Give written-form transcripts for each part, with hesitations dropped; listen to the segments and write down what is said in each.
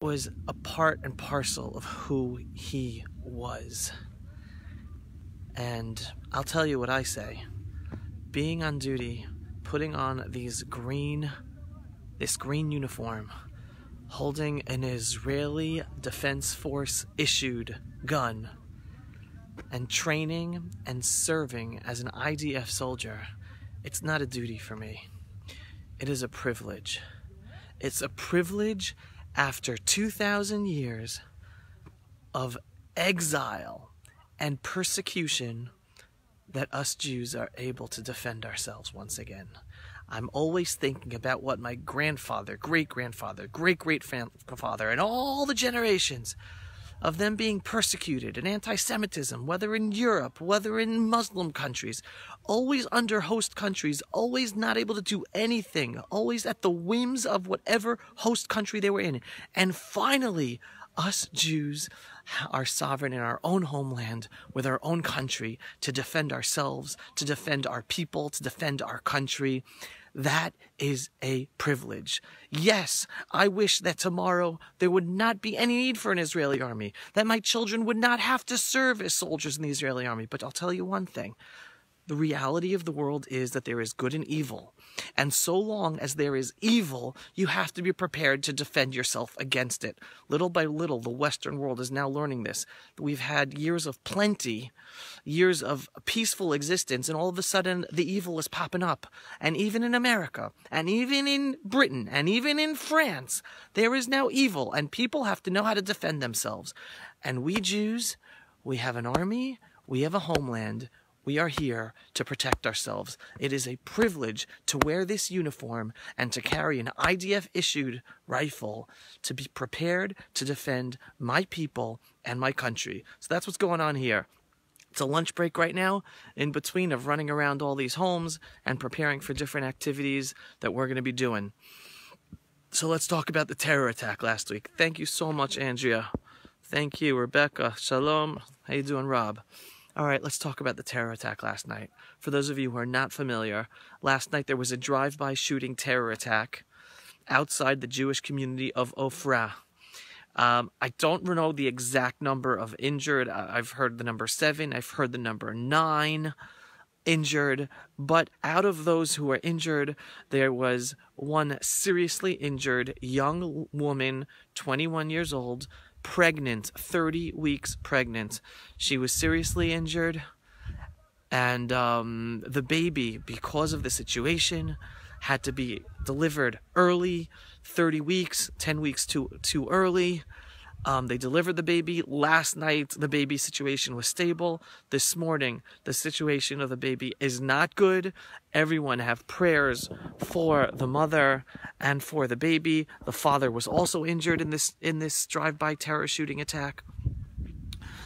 was a part and parcel of who he was. And I'll tell you what I say. Being on duty, putting on this green uniform, holding an Israeli Defense Force issued gun, and training and serving as an IDF soldier, it's not a duty for me. It is a privilege. It's a privilege after 2,000 years of exile and persecution that us Jews are able to defend ourselves once again. I'm always thinking about what my grandfather, great-grandfather, great-great-father, and all the generations of them being persecuted and anti-Semitism, whether in Europe, whether in Muslim countries, always under host countries, always not able to do anything, always at the whims of whatever host country they were in. And finally, us Jews are sovereign in our own homeland with our own country to defend ourselves, to defend our people, to defend our country. That is a privilege. Yes, I wish that tomorrow there would not be any need for an Israeli army, that my children would not have to serve as soldiers in the Israeli army. But I'll tell you one thing. The reality of the world is that there is good and evil. And so long as there is evil, you have to be prepared to defend yourself against it. Little by little, the Western world is now learning this. We've had years of plenty, years of peaceful existence, and all of a sudden the evil is popping up. And even in America, and even in Britain, and even in France, there is now evil, and people have to know how to defend themselves. And we Jews, we have an army, we have a homeland. We are here to protect ourselves. It is a privilege to wear this uniform and to carry an IDF-issued rifle to be prepared to defend my people and my country. So that's what's going on here. It's a lunch break right now, in between of running around all these homes and preparing for different activities that we're going to be doing. So let's talk about the terror attack last week. Thank you so much, Andrea. Thank you, Rebecca. Shalom. How you doing, Rob? All right, let's talk about the terror attack last night. For those of you who are not familiar, last night there was a drive-by shooting terror attack outside the Jewish community of Ofra. I don't know the exact number of injured. I've heard the number 7. I've heard the number 9 injured. But out of those who were injured, there was one seriously injured young woman, 21 years old, pregnant, 30 weeks pregnant. She was seriously injured, and the baby, because of the situation, had to be delivered early, 30 weeks, 10 weeks too early. They delivered the baby. Last night, the baby situation was stable. This morning, the situation of the baby is not good. Everyone have prayers for the mother and for the baby. The father was also injured in this drive-by terror shooting attack.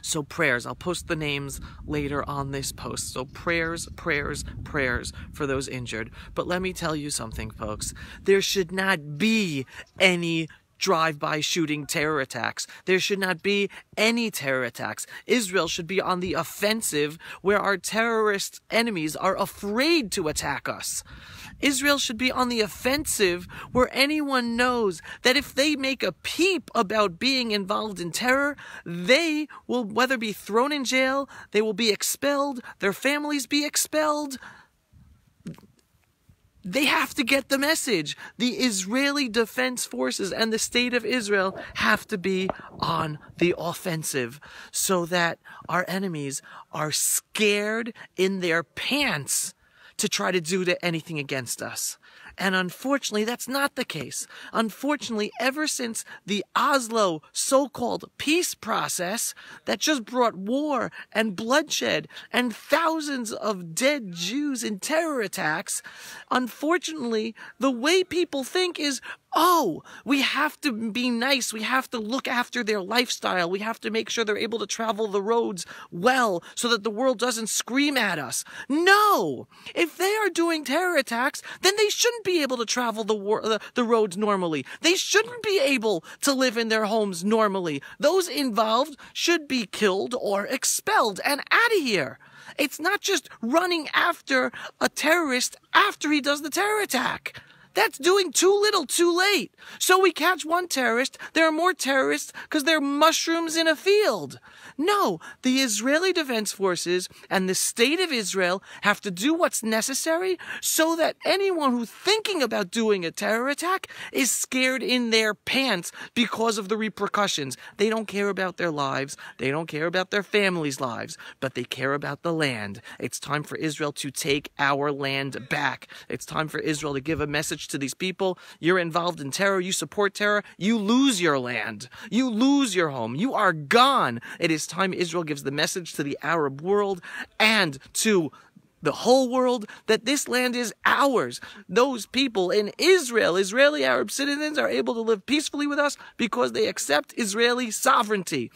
So prayers. I'll post the names later on this post. So prayers, prayers, prayers for those injured. But let me tell you something, folks. There should not be any drive-by shooting terror attacks. There should not be any terror attacks. Israel should be on the offensive where our terrorist enemies are afraid to attack us. Israel should be on the offensive where anyone knows that if they make a peep about being involved in terror, they will whether be thrown in jail, they will be expelled, their families be expelled. They have to get the message. The Israeli Defense Forces and the state of Israel have to be on the offensive so that our enemies are scared in their pants to try to do anything against us. And unfortunately, that's not the case. Unfortunately, ever since the Oslo so-called peace process that just brought war and bloodshed and thousands of dead Jews in terror attacks, unfortunately, the way people think is, oh, we have to be nice. We have to look after their lifestyle. We have to make sure they're able to travel the roads well so that the world doesn't scream at us. No! If they are doing terror attacks, then they shouldn't be able to travel the roads normally. They shouldn't be able to live in their homes normally. Those involved should be killed or expelled and out of here. It's not just running after a terrorist after he does the terror attack. That's doing too little too late. So we catch one terrorist, there are more terrorists because there are mushrooms in a field. No, the Israeli Defense Forces and the state of Israel have to do what's necessary so that anyone who's thinking about doing a terror attack is scared in their pants because of the repercussions. They don't care about their lives. They don't care about their families' lives, but they care about the land. It's time for Israel to take our land back. It's time for Israel to give a message to these people. You're involved in terror. You support terror. You lose your land. You lose your home. You are gone. It is time Israel gives the message to the Arab world and to the whole world that this land is ours. Those people in Israel, Israeli Arab citizens, are able to live peacefully with us because they accept Israeli sovereignty.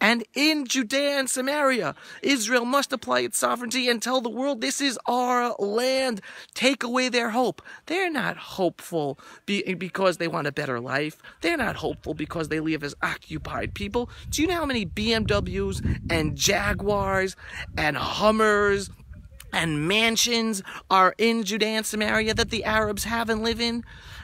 And in Judea and Samaria, Israel must apply its sovereignty and tell the world this is our land. Take away their hope. They're not hopeful because they want a better life. They're not hopeful because they live as occupied people. Do you know how many BMWs and Jaguars and Hummers and mansions are in Judea and Samaria that the Arabs have and live in?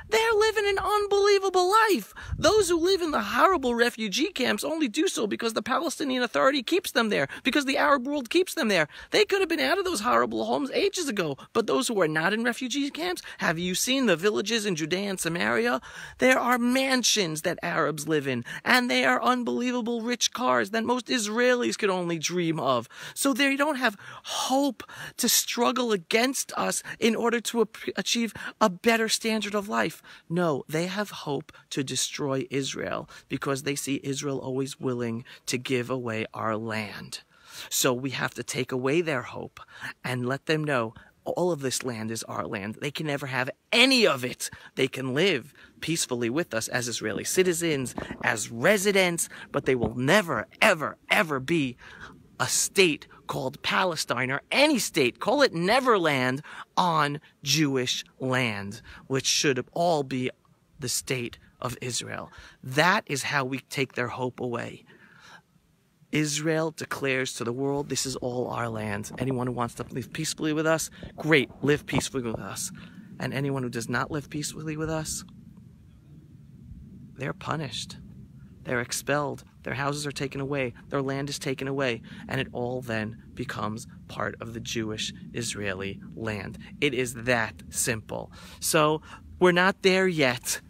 They're living an unbelievable life. Those who live in the horrible refugee camps only do so because the Palestinian Authority keeps them there, because the Arab world keeps them there. They could have been out of those horrible homes ages ago. But those who are not in refugee camps, have you seen the villages in Judea and Samaria? There are mansions that Arabs live in, and they are unbelievable rich cars that most Israelis could only dream of. So they don't have hope to struggle against us in order to achieve a better standard of life. No, they have hope to destroy Israel because they see Israel always willing to give away our land. So we have to take away their hope and let them know all of this land is our land. They can never have any of it. They can live peacefully with us as Israeli citizens, as residents, but they will never, ever, ever be a state called Palestine or any state, call it Neverland, on Jewish land, which should all be the state of Israel. That is how we take their hope away. Israel declares to the world, this is all our land. Anyone who wants to live peacefully with us, great, live peacefully with us. And anyone who does not live peacefully with us, they're punished. They're expelled. Their houses are taken away. Their land is taken away. And it all then becomes part of the Jewish Israeli land. It is that simple. So we're not there yet.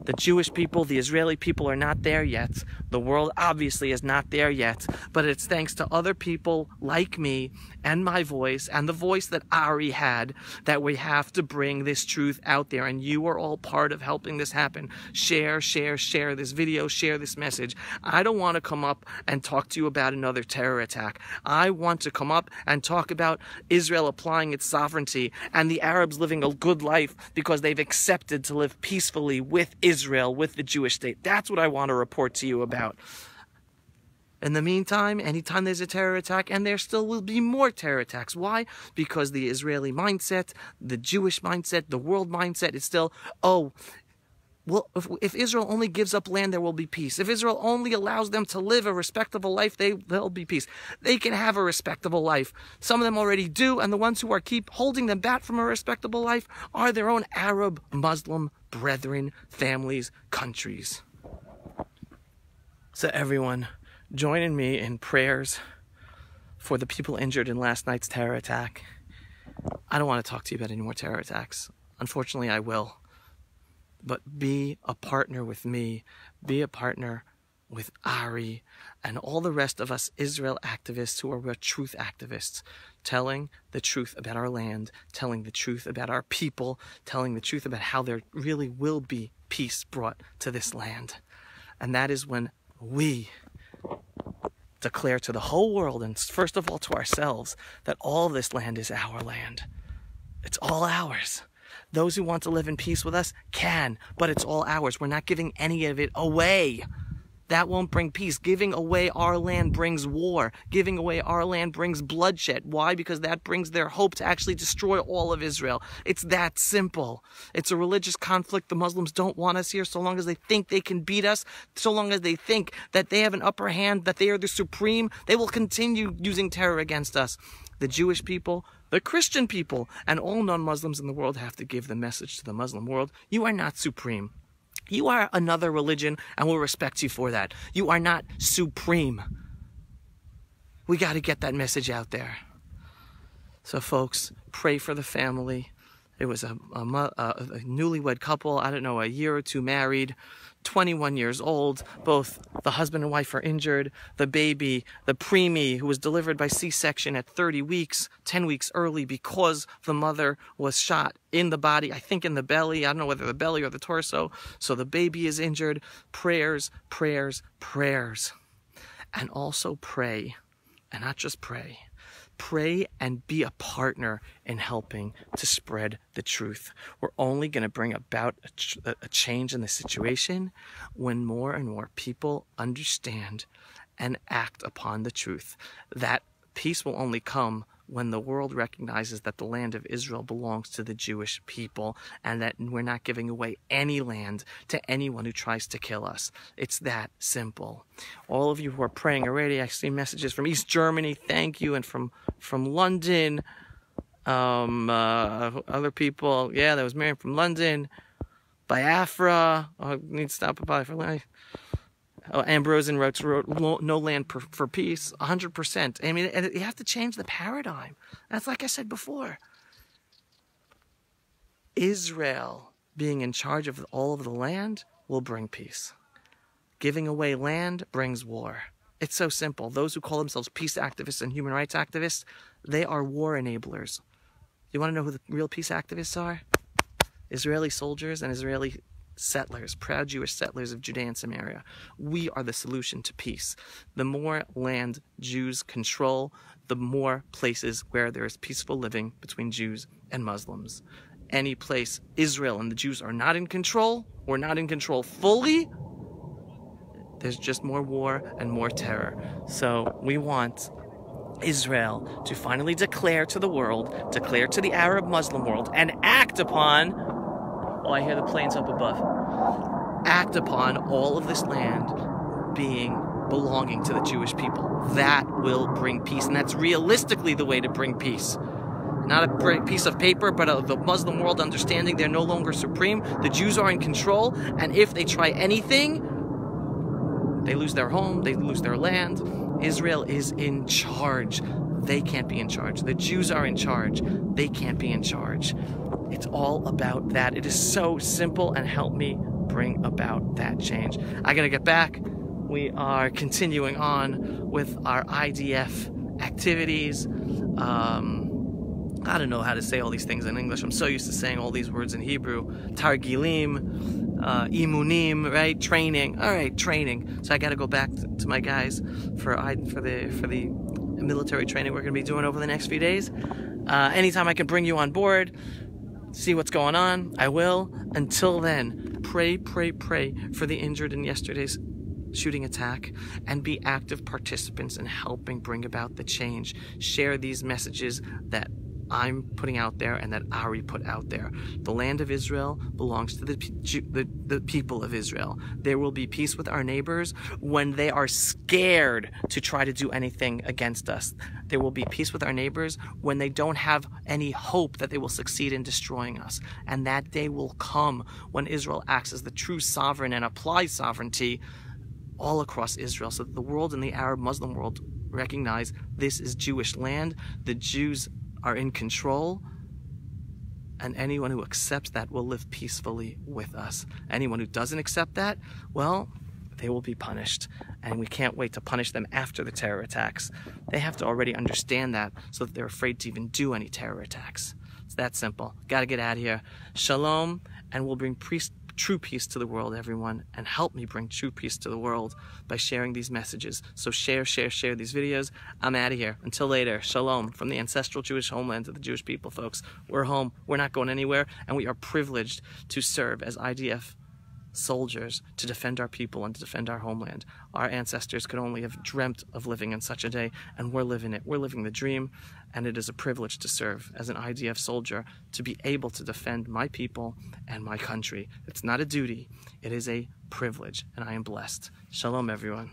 The Jewish people, the Israeli people are not there yet. The world obviously is not there yet. But it's thanks to other people like me and my voice and the voice that Ari had that we have to bring this truth out there. And you are all part of helping this happen. Share, share, share this video. Share this message. I don't want to come up and talk to you about another terror attack. I want to come up and talk about Israel applying its sovereignty and the Arabs living a good life because they've accepted to live peacefully with Israel, with the Jewish state. That's what I want to report to you about. In the meantime, anytime there's a terror attack, and there still will be more terror attacks. Why? Because the Israeli mindset, the Jewish mindset, the world mindset is still, oh, well, if Israel only gives up land, there will be peace. If Israel only allows them to live a respectable life, there'll be peace. They can have a respectable life. Some of them already do, and the ones who are keep holding them back from a respectable life are their own Arab, Muslim brethren, families, countries. So everyone, join me in prayers for the people injured in last night's terror attack. I don't want to talk to you about any more terror attacks. Unfortunately, I will. But be a partner with me. Be a partner with Ari and all the rest of us Israel activists who are truth activists, telling the truth about our land, telling the truth about our people, telling the truth about how there really will be peace brought to this land. And that is when we declare to the whole world, and first of all to ourselves, that all of this land is our land. It's all ours. Those who want to live in peace with us can, but it's all ours. We're not giving any of it away. That won't bring peace. Giving away our land brings war. Giving away our land brings bloodshed. Why? Because that brings their hope to actually destroy all of Israel. It's that simple. It's a religious conflict. The Muslims don't want us here so long as they think they can beat us, so long as they think that they have an upper hand, that they are the supreme, they will continue using terror against us. The Jewish people the Christian people, and all non-Muslims in the world have to give the message to the Muslim world. You are not supreme. You are another religion, and we'll respect you for that. You are not supreme. We got to get that message out there. So folks, pray for the family. It was a newlywed couple, I don't know, a year or two married, 21 years old. Both the husband and wife are injured. The baby, the preemie, who was delivered by C-section at 30 weeks, 10 weeks early because the mother was shot in the body, I think in the belly. I don't know whether the belly or the torso. So the baby is injured. Prayers, prayers, prayers. And also pray, and not just pray. Pray and be a partner in helping to spread the truth. We're only going to bring about a change in the situation when more and more people understand and act upon the truth. That peace will only come when the world recognizes that the land of Israel belongs to the Jewish people and that we're not giving away any land to anyone who tries to kill us. It's that simple. All of you who are praying already, I see messages from East Germany, thank you, and from London, other people, yeah, there was Miriam from London, Biafra, I need to stop at Biafra. Ambrosian wrote no land for peace, 100%. I mean, you have to change the paradigm. That's like I said before. Israel being in charge of all of the land will bring peace. Giving away land brings war. It's so simple. Those who call themselves peace activists and human rights activists, they are war enablers. You want to know who the real peace activists are? Israeli soldiers and Israeli settlers, proud Jewish settlers of Judea and Samaria. We are the solution to peace. The more land Jews control, the more places where there is peaceful living between Jews and Muslims. Any place Israel and the Jews are not in control, or not in control fully, there's just more war and more terror. So we want Israel to finally declare to the world, declare to the Arab Muslim world, and act upon, oh, I hear the planes up above, act upon all of this land belonging to the Jewish people. That will bring peace, and that's realistically the way to bring peace. Not a piece of paper, but the Muslim world understanding they're no longer supreme. The Jews are in control, and if they try anything, they lose their home, they lose their land. Israel is in charge. They can't be in charge. The Jews are in charge. They can't be in charge. It's all about that. It is so simple, and help me bring about that change. I gotta get back. We are continuing on with our IDF activities. I don't know how to say all these things in English. I'm so used to saying all these words in Hebrew. Targilim, imunim, right? Training. All right, training. So I got to go back to my guys for the military training we're going to be doing over the next few days. Anytime I can bring you on board, see what's going on, I will. Until then, pray, pray, pray for the injured in yesterday's shooting attack, and be active participants in helping bring about the change. Share these messages that I'm putting out there and that Ari put out there. The land of Israel belongs to the people of Israel. There will be peace with our neighbors when they are scared to try to do anything against us. There will be peace with our neighbors when they don't have any hope that they will succeed in destroying us. And that day will come when Israel acts as the true sovereign and applies sovereignty all across Israel, so that the world and the Arab Muslim world recognize this is Jewish land. The Jews are in control, and anyone who accepts that will live peacefully with us. Anyone who doesn't accept that, well, they will be punished, and we can't wait to punish them after the terror attacks. They have to already understand that, so that they're afraid to even do any terror attacks. It's that simple. Gotta get out of here. Shalom, and we'll bring true peace to the world, everyone, and help me bring true peace to the world by sharing these messages. So share these videos. I'm out of here. Until later, shalom from the ancestral Jewish homeland of the Jewish people, folks. We're home. We're not going anywhere, and we are privileged to serve as IDF soldiers to defend our people and to defend our homeland. Our ancestors could only have dreamt of living in such a day, and we're living it. We're living the dream, and it is a privilege to serve as an IDF soldier, to be able to defend my people and my country. It's not a duty, it is a privilege, and I am blessed. Shalom, everyone.